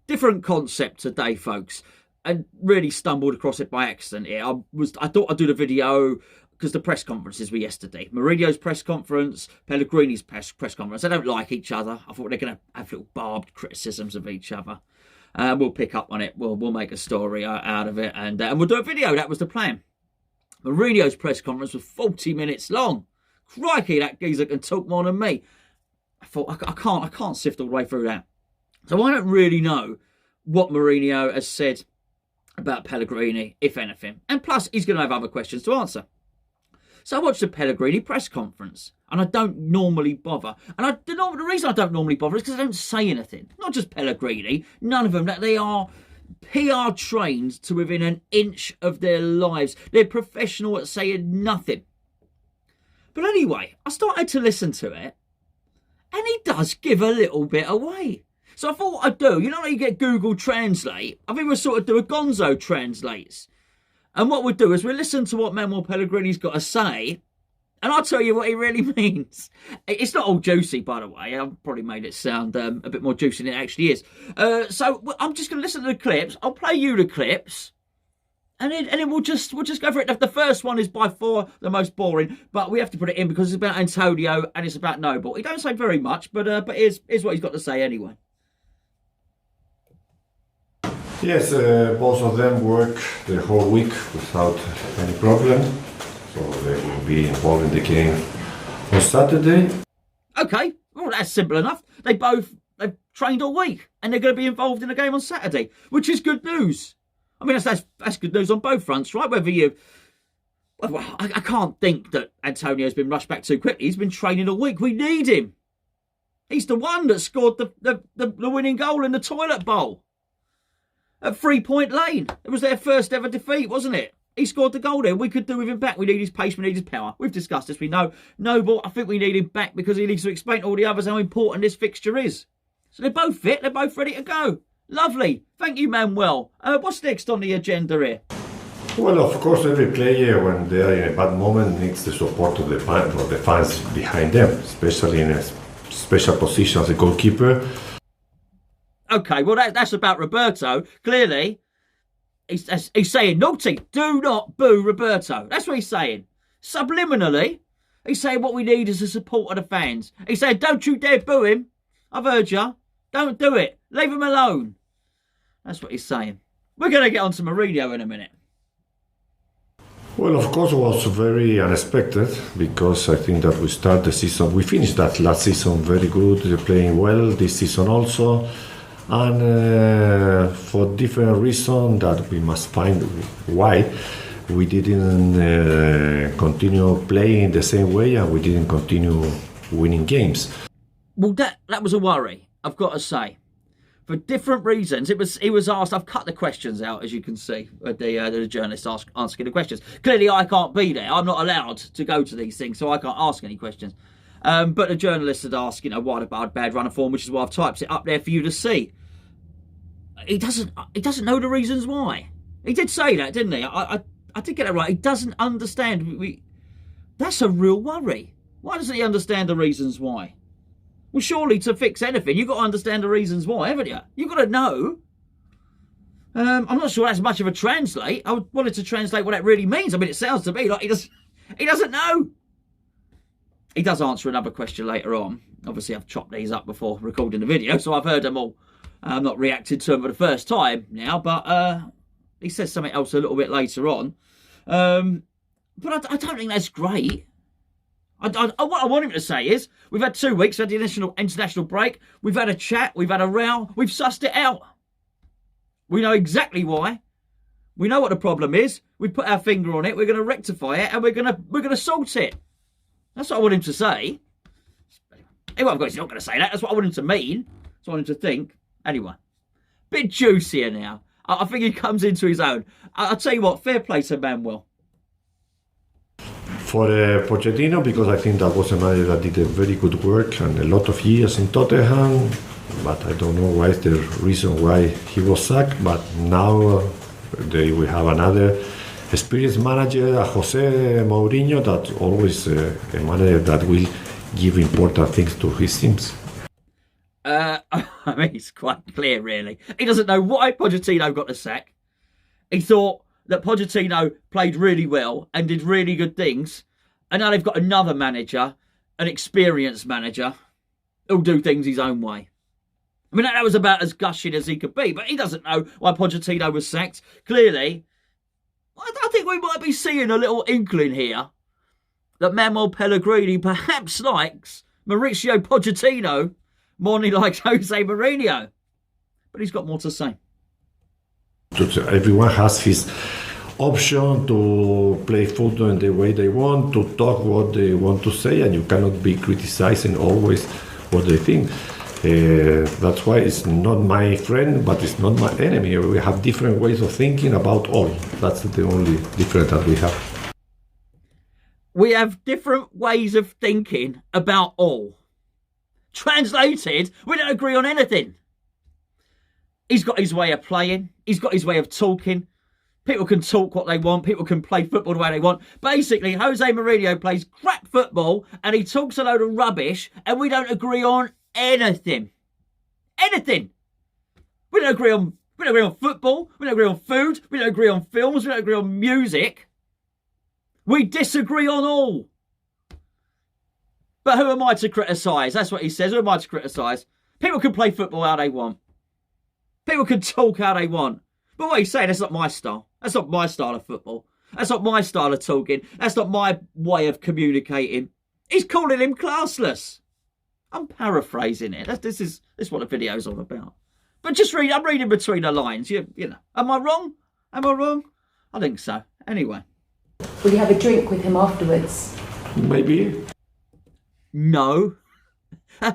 different concept today, folks, and really stumbled across it by accident here. I thought I'd do the video because the press conferences were yesterday. Mourinho's press conference, Pellegrini's press conference. They don't like each other. I thought they're going to have little barbed criticisms of each other. We'll pick up on it. We'll make a story out of it, and we'll do a video. That was the plan. Mourinho's press conference was 40 minutes long. Crikey, that geezer can talk more than me. I thought I can't sift all the way through that. So I don't really know what Mourinho has said about Pellegrini, if anything. And plus, he's going to have other questions to answer. So I watched the Pellegrini press conference, and I don't normally bother. And the reason I don't normally bother is because I don't say anything. Not just Pellegrini, none of them. That they are PR trained to within an inch of their lives. They're professional at saying nothing. But anyway, I started to listen to it, and he does give a little bit away. So I thought what I'd do, you know how you get Google Translate? I think we'll sort of do a Gonzo translates. And what we'll do is we'll listen to what Manuel Pellegrini's got to say, and I'll tell you what he really means. It's not all juicy, by the way. I've probably made it sound a bit more juicy than it actually is. So I'm just going to listen to the clips. I'll play you the clips, and then we'll just go for it. The first one is by far the most boring, but we have to put it in because it's about Antonio and it's about Noble. He don't say very much, but here's what he's got to say anyway. Yes, both of them work the whole week without any problem, so they will be involved in the game on Saturday. Okay, well that's simple enough. They've trained all week and they're going to be involved in the game on Saturday, which is good news. I mean, that's good news on both fronts, right? Whether you... Well, I can't think that Antonio's been rushed back too quickly. He's been training all week. We need him. He's the one that scored the winning goal in the toilet bowl at 3 Point Lane. It was their first ever defeat, wasn't it? He scored the goal there. We could do with him back. We need his pace. We need his power. We've discussed this. We know. Noble, I think we need him back because he needs to explain to all the others how important this fixture is. So they're both fit. They're both ready to go. Lovely. Thank you, Manuel. What's next on the agenda here? Well, of course, every player, when they are in a bad moment, needs the support of the fans behind them, especially in a special position as a goalkeeper. Okay, well, that's about Roberto. Clearly, he's saying, naughty, do not boo Roberto. That's what he's saying. Subliminally, he's saying what we need is the support of the fans. He's saying, don't you dare boo him. I've heard you. Don't do it. Leave him alone. That's what he's saying. We're going to get on to Mourinho in a minute. Well, of course, it was very unexpected because I think that we finished that last season very good, playing well this season also. And for different reasons that we must find why we didn't continue playing the same way and we didn't continue winning games. Well, that was a worry, I've got to say. For different reasons, he was asked. I've cut the questions out, as you can see, the journalist asking the questions. Clearly, I can't be there. I'm not allowed to go to these things, so I can't ask any questions. But the journalist had asked, what about bad run of form, which is why I've typed it up there for you to see. He doesn't know the reasons why. He did say that, didn't he? I did get it right. He doesn't understand. That's a real worry. Why doesn't he understand the reasons why? Well, surely to fix anything, you've got to understand the reasons why, haven't you? You've got to know. I'm not sure that's much of a translate. I wanted to translate what that really means. I mean, it sounds to me like he doesn't know. He does answer another question later on. Obviously, I've chopped these up before recording the video, so I've heard them all. I'm not reacted to them for the first time now, but he says something else a little bit later on. But I don't think that's great. What I want him to say is, we've had 2 weeks, we've had the international break, we've had a chat, we've had a row, we've sussed it out. We know exactly why. We know what the problem is. We put our finger on it, we're going to rectify it, and we're going to sort it. That's what I want him to say. Anyway, of course, he's not going to say that. That's what I want him to mean. That's what I want him to think. Anyway, bit juicier now. I think he comes into his own. I'll tell you what, fair play to Manuel. For Pochettino, because I think that was a manager that did a very good work and a lot of years in Tottenham, but I don't know why is the reason why he was sacked. But now we have another experienced manager, Jose Mourinho, that always a manager that will give important things to his teams. I mean, it's quite clear, really. He doesn't know why Pochettino got the sack. He thought that Pochettino played really well and did really good things. And now they've got another manager, an experienced manager, who'll do things his own way. I mean, that was about as gushing as he could be, but he doesn't know why Pochettino was sacked. Clearly, I think we might be seeing a little inkling here that Manuel Pellegrini perhaps likes Mauricio Pochettino more than he likes Jose Mourinho. But he's got more to say. Everyone has his option to play football in the way they want, to talk what they want to say, and you cannot be criticizing always what they think. That's why it's not my friend, but it's not my enemy. We have different ways of thinking about all. That's the only difference that we have. We have different ways of thinking about all. Translated, we don't agree on anything. He's got his way of playing. He's got his way of talking. People can talk what they want. People can play football the way they want. Basically, Jose Mourinho plays crap football and he talks a load of rubbish and we don't agree on anything. Anything. We don't agree on football. We don't agree on food. We don't agree on films. We don't agree on music. We disagree on all. But who am I to criticise? That's what he says. Who am I to criticise? People can play football how they want. People can talk how they want. But what he's saying, that's not my style. That's not my style of football. That's not my style of talking. That's not my way of communicating. He's calling him classless. I'm paraphrasing it. This is what the video's all about. But just read. I'm reading between the lines. You know. Am I wrong? Am I wrong? I think so. Anyway. Will you have a drink with him afterwards? Maybe. No.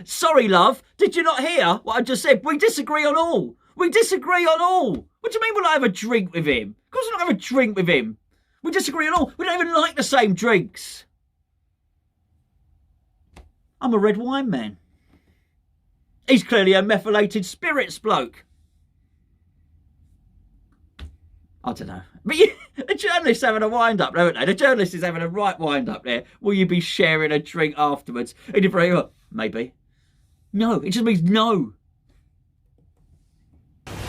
Sorry, love. Did you not hear what I just said? We disagree on all. We disagree on all. What do you mean we'll not have a drink with him? Of course we'll not have a drink with him. We disagree on all. We don't even like the same drinks. I'm a red wine man. He's clearly a methylated spirits bloke. I don't know. But the journalist's having a wind-up, don't they? The journalist is having a right wind-up there. Will you be sharing a drink afterwards? And if you're maybe. No, it just means no.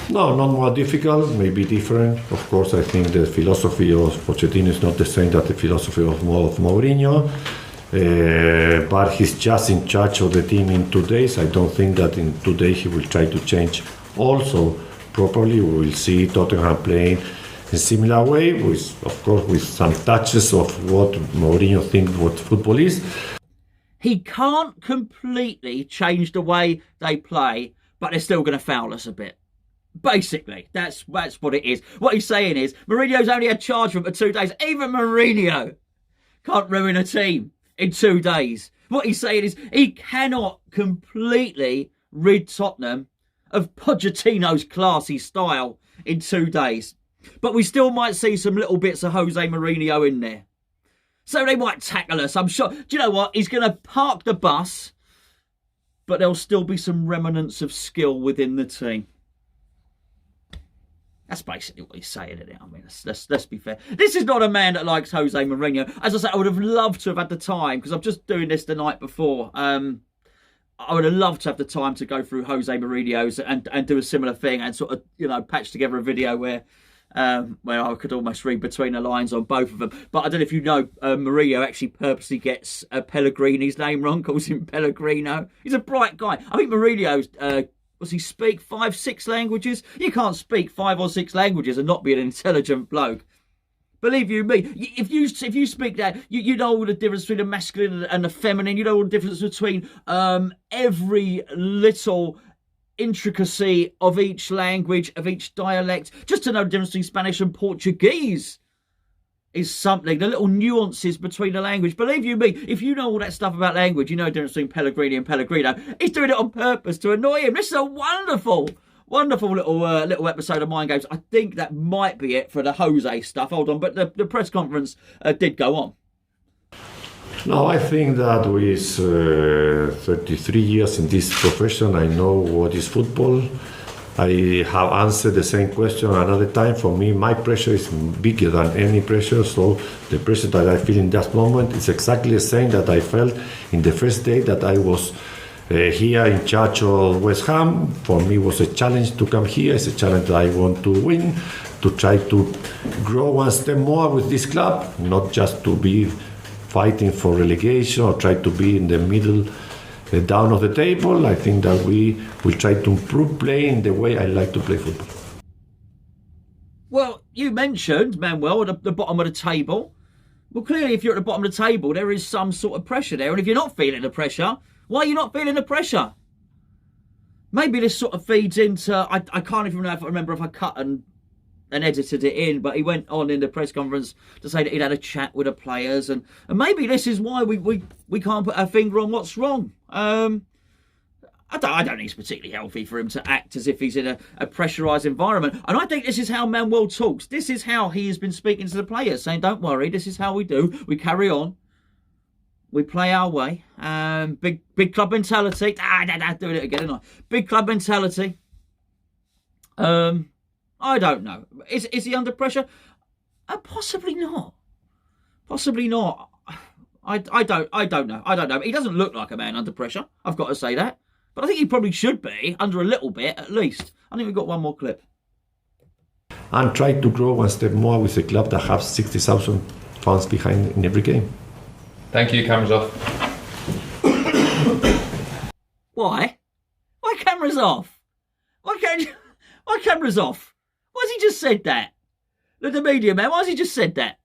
No, not more difficult, maybe different. Of course, I think the philosophy of Pochettino is not the same that the philosophy of Mourinho. But he's just in charge of the team in 2 days. I don't think that in 2 days he will try to change also properly. We will see Tottenham playing in a similar way, of course with some touches of what Mourinho thinks what football is. He can't completely change the way they play, but they're still going to foul us a bit. Basically, that's what it is. What he's saying is, Mourinho's only had charge for 2 days. Even Mourinho can't ruin a team in 2 days. What he's saying is, he cannot completely rid Tottenham of Pochettino's classy style in 2 days. But we still might see some little bits of Jose Mourinho in there. So they might tackle us, I'm sure. Do you know what? He's going to park the bus, but there'll still be some remnants of skill within the team. That's basically what he's saying, isn't it? I mean, let's be fair. This is not a man that likes Jose Mourinho. As I said, I would have loved to have had the time, because I'm just doing this the night before. I would have loved to have the time to go through Jose Mourinho's and do a similar thing and sort of, patch together a video where I could almost read between the lines on both of them. But I don't know if you know, Mourinho actually purposely gets Pellegrini's name wrong, calls him Pellegrino. He's a bright guy. I think Mourinho's... does he speak 5-6 languages? You can't speak 5 or 6 languages and not be an intelligent bloke. Believe you me, if you speak that, you know all the difference between the masculine and the feminine. You know all the difference between every little intricacy of each language, of each dialect. Just to know the difference between Spanish and Portuguese is something. The little nuances between the language. Believe you me, if you know all that stuff about language, you know the difference between Pellegrini and Pellegrino. He's doing it on purpose to annoy him. This is a wonderful little episode of Mind Games. I think that might be it for the Jose stuff. Hold on, but the press conference did go on. No, I think that with 33 years in this profession, I know what is football. I have answered the same question another time. For me, my pressure is bigger than any pressure. So the pressure that I feel in that moment is exactly the same that I felt in the first day that I was here in charge of West Ham. For me, was a challenge to come here. It's a challenge that I want to win, to try to grow one step more with this club, not just to be fighting for relegation or try to be in the middle, down of the table. I think that we will try to improve playing the way I like to play football. Well, you mentioned, Manuel, at the bottom of the table. Well, clearly, if you're at the bottom of the table, there is some sort of pressure there. And if you're not feeling the pressure, why are you not feeling the pressure? Maybe this sort of feeds into... I can't even remember if I cut and edited it in, but he went on in the press conference to say that he'd had a chat with the players. And maybe this is why we can't put our finger on what's wrong. I don't think it's particularly healthy for him to act as if he's in a pressurised environment. And I think this is how Manuel talks. This is how he has been speaking to the players, saying, don't worry, this is how we do. We carry on. We play our way. Big club mentality. Doing it again, isn't I? Big club mentality. I don't know. Is he under pressure? Possibly not. Possibly not. I don't know. He doesn't look like a man under pressure. I've got to say that. But I think he probably should be, under a little bit at least. I think we've got one more clip. And try to grow one step more with a club that has 60,000 fans behind in every game. Thank you, cameras off. Why? Why cameras off? Why cameras off? Why has he just said that? The media man, why has he just said that?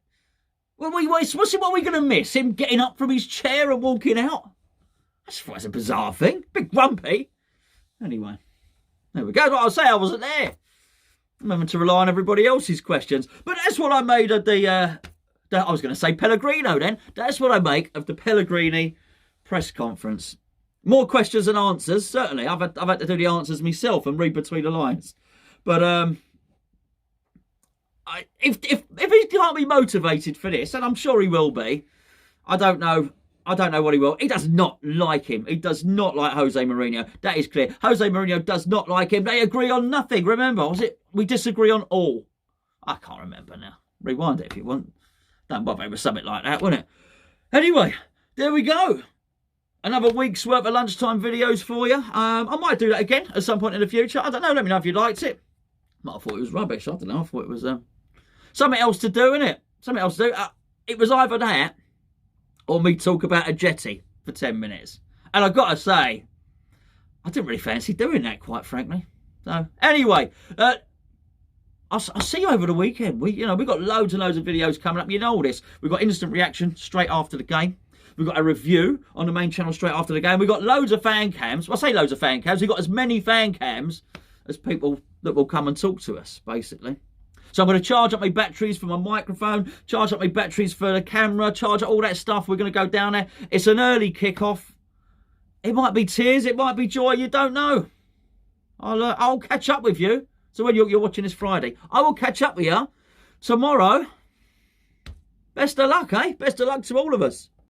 What are we going to miss? Him getting up from his chair and walking out? That's a bizarre thing. Bit grumpy. Anyway, there we go. What I'll say, I wasn't there. I'm having to rely on everybody else's questions. But that's what I made of I was going to say Pellegrino then. That's what I make of the Pellegrini press conference. More questions than answers, certainly. I've had to do the answers myself and read between the lines. But if he can't be motivated for this, and I'm sure he will be, I don't know what he will. He does not like him. He does not like Jose Mourinho. That is clear. Jose Mourinho does not like him. They agree on nothing. Remember, was it? We disagree on all. I can't remember now. Rewind it if you want. Don't bother with something like that, wouldn't it? Anyway, there we go. Another week's worth of lunchtime videos for you. I might do that again at some point in the future. I don't know. Let me know if you liked it. Might have thought it was rubbish. I don't know. I thought it was something else to do, innit? Something else to do. It was either that or me talk about a jetty for 10 minutes. And I've got to say, I didn't really fancy doing that, quite frankly. So, anyway, I'll see you over the weekend. We've got loads and loads of videos coming up. You know all this. We've got instant reaction straight after the game. We've got a review on the main channel straight after the game. We've got loads of fan cams. Well, I say loads of fan cams. We've got as many fan cams as people that will come and talk to us, basically. So I'm going to charge up my batteries for my microphone, charge up my batteries for the camera, charge up all that stuff. We're going to go down there. It's an early kickoff. It might be tears, it might be joy, you don't know. I'll catch up with you. So when you're watching this Friday, I will catch up with you tomorrow. Best of luck, eh? Best of luck to all of us.